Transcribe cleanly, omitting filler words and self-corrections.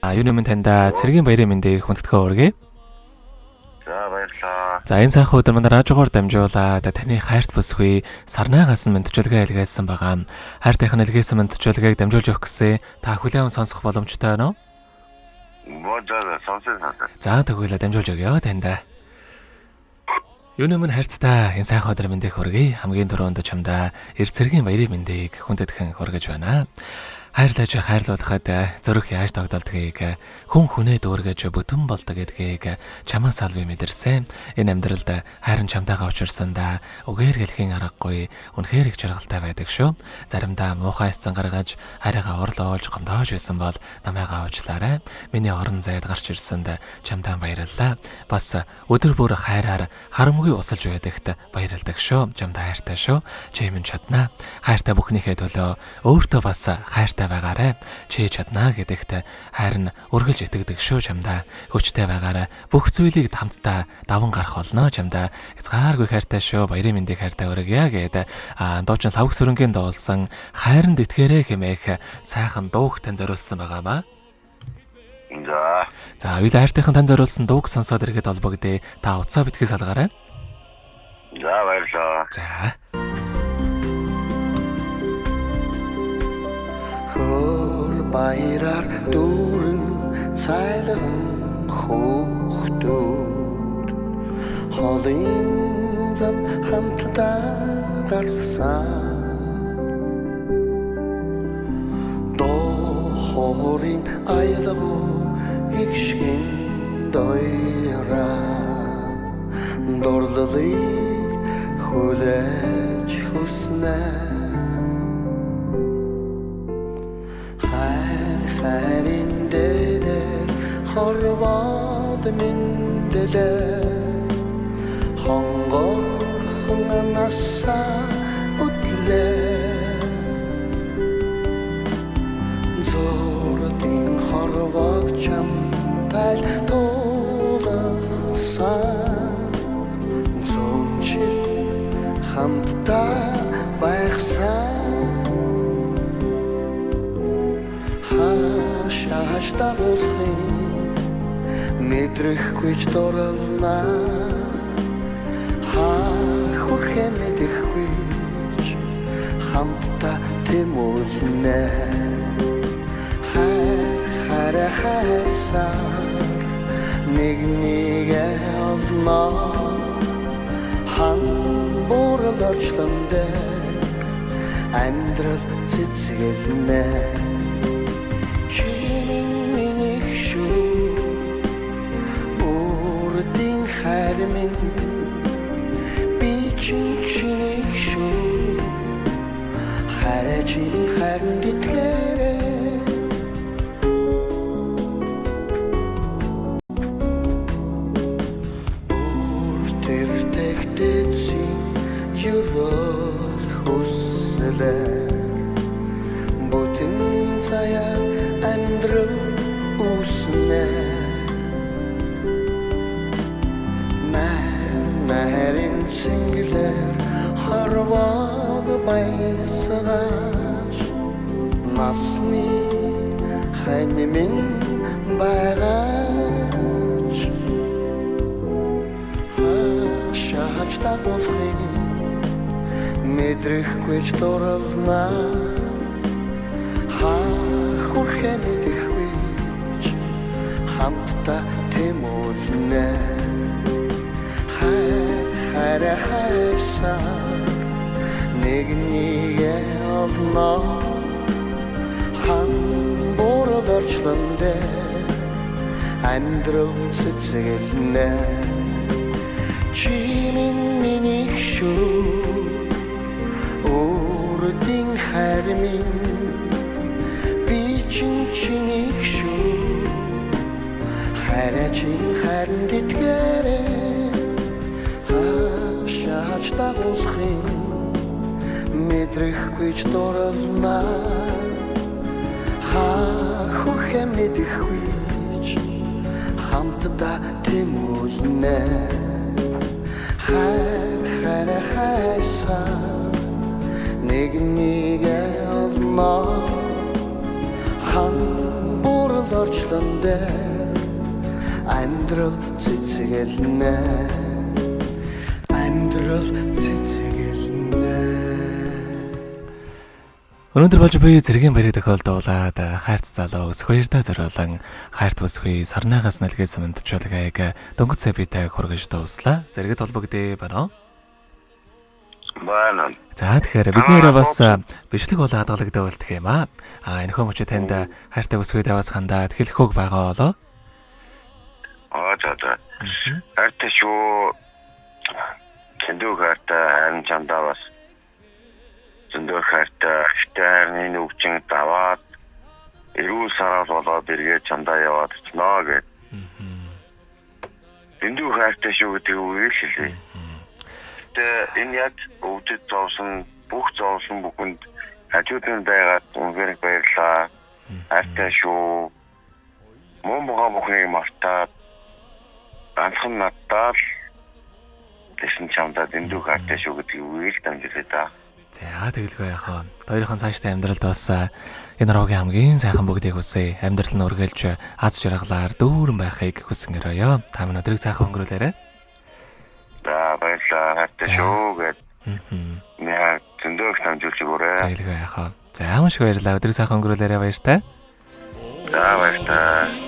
Юу нэмэн таньда цэргийн баярын мэндийг хүндэтгэн хүргэе. За баярлалаа. За энэ сайхан өдөр манай радиогоор дамжуулаад таны хайрт бүсгүй сарнаагаас нь мэдчилгээ илгээсэн байгаа. Хайртайхан илгээсэн мэдчилгээг дамжуулж өгөх гэсэн та хүлээвэн сонсох боломжтой байна уу? Сонсон. За тэгвэл дамжуулж өгье таньда. Юу нэмэн хайрттай энэ сайхан өдөр мэндийг хүргэе. Хамгийн түрүүнд чамдаа эрт цэргийн баярын мэндийг хүндэтгэн хүргэж байна. Хайрлаж хайрлуулахад зөрөх яаж тогтолдгийг хүн хүнээ дүүргэж бүтэн болдог гэдгийг чамаас алви мэдэрсэн. Энэ амьдралд хайрын чамтайгаа учирсандаа үгээр хэлхийн аргагүй үнэхээр их жаргалтай байдаг шүү. Заримдаа муухай эцэн гаргаж хайрыгаа орлоолж гомдоож байсан бол намайгаа уучлаарай. Миний орон зайд гарч ирсэнд чамтай баярлалаа. Бас өдөр бүр хайраар харамгүй усалж байдагт баярлалдаг шүү. Чамтай хайртай шүү. Чи минь чаднаа. Хайртай бүхнийхээ төлөө өөртөө бас хайртай байгаарай. Чи чаднаа гэдэгт хайр нь үргэлж итгэдэг шүү чамдаа. Хүчтэй байгаарай. Бүх зүйлийг хамтдаа даван гарах болно чамдаа. Хязгааргүй хайртай шүү. Баярын мэндийг хайртай өргөе гэдэг дуучин лавг сүрэнгийн дуулсан хайранд итгээрэй хэмээх сайхан дууг тань зориулсан байгаамаа. За үйл хайртайхан тань зориулсан дууг сонсоод ирэхэд холбогдъё. Та утсаа битгий салгаарай. За баярлалаа. За баяраар дүүрэн цайлган хүүхдүүд холын зам хамтдаа гарсан доо хорийн аялгуу игшгэн дойраа дурлалыг хүлээж хүснэ хорвоод мэндэлээ хонгорхон анасаа үтлээ зурдын хорвоог чамтай туулгасан зөнчил хамтдаа байхсан хаашаа дагуулахын мэдрэхгүй ч дурлнаа хүрхэ мэдэхгүй ч хамтдаа тэмүүлнэ хайрхайсаар нэг нэгэ олно хамбурал орчлондэр амьдрал цэцгэлнэ хайрмин би чиний шүү хайрчин хайрн гитгэрээ тэр тэгтэцэн юрол хүслэр бүтэн цаяа амьдрал үснэ singular harваг байсгаач насны ханьмин байгаач шаач дагуулахыг мэдрэхгүй ч дурлнаа хүрхэ мэдэхгүй ч хамтдаа тэмүүлнэ хайрхайсаар нэг нэгэ олно хамбурал орчлондэр амьдрал цэцгэлнэ чи миний шүү үрдийн хайр минь би чиний шүү хайрчин хайрн гитгэрээ шаач дагуулахын мэдрэхгүй ч дурлнаа хүрхэ мэдэхгүй ч хамтдаа тэмүүлнэ хайрхайсаар нэг нэгэ олно хамбурал орчлон дээр амьдрал цэцгэлнэ амьдрал цэцгэлнэ. Өнөөдөр болж буй зэргийн бариг тохиолдуулаад хайрт залуу өсгөөдөө зориулан хайрт өсгөе сарнаагаас нэлгээд самтчуулгыг дөнгөцөө битэй хүргэж дууслаа. Зэрэгэд холбогдъё байна уу? Байна. За тэгэхээр бид нэрээ бас бичлэг болоо хадгалагдаа болтох юм аа. Энэхүү мөчөө танд хайртай өсгөөд аваас хандаад хэлэх үг байгаа болоо. За. Хайртай шүү. Тэндүү хайртай харин чамдаа бас зөндөө хайртай ихтэй нүгчин даваад эрүүл сарал болоод эргээд чамдаа яваад очноо гэд. Тэндүү хайртай шүү гэдэг үгийг хэлээ. Энэ яг өвдөд зовсон бүх зовсон бүхэнд хажуудын байгаад үнээр баярлаа. Хайртай шүү. Мөн бүхнийг мартаад ганцхан надад тэсэн чамдаа дэндүү хайртай шүү гэдэг үгийг дамжуулъя да. За тэгэлгүй яхаа. Хоёрын цаашдаа амьдралд бас энэ рогийн хамгийн сайхан бүгдийг хүсье. Амьдрал нь үргэлж аз жаргалаар дүүрэн байхыг хүсэн өрөөё. Та минь өдрийг сайхан өнгөрүүлээрэй. За баярлалаа. Хайртай шүү гэд. Яа зөндөө дамжуулж өгөөрэй. Тэгэлгүй яхаа. За маш их баярлалаа. Өдрийг сайхан өнгөрүүлээрэй баяртай. За баярлалаа.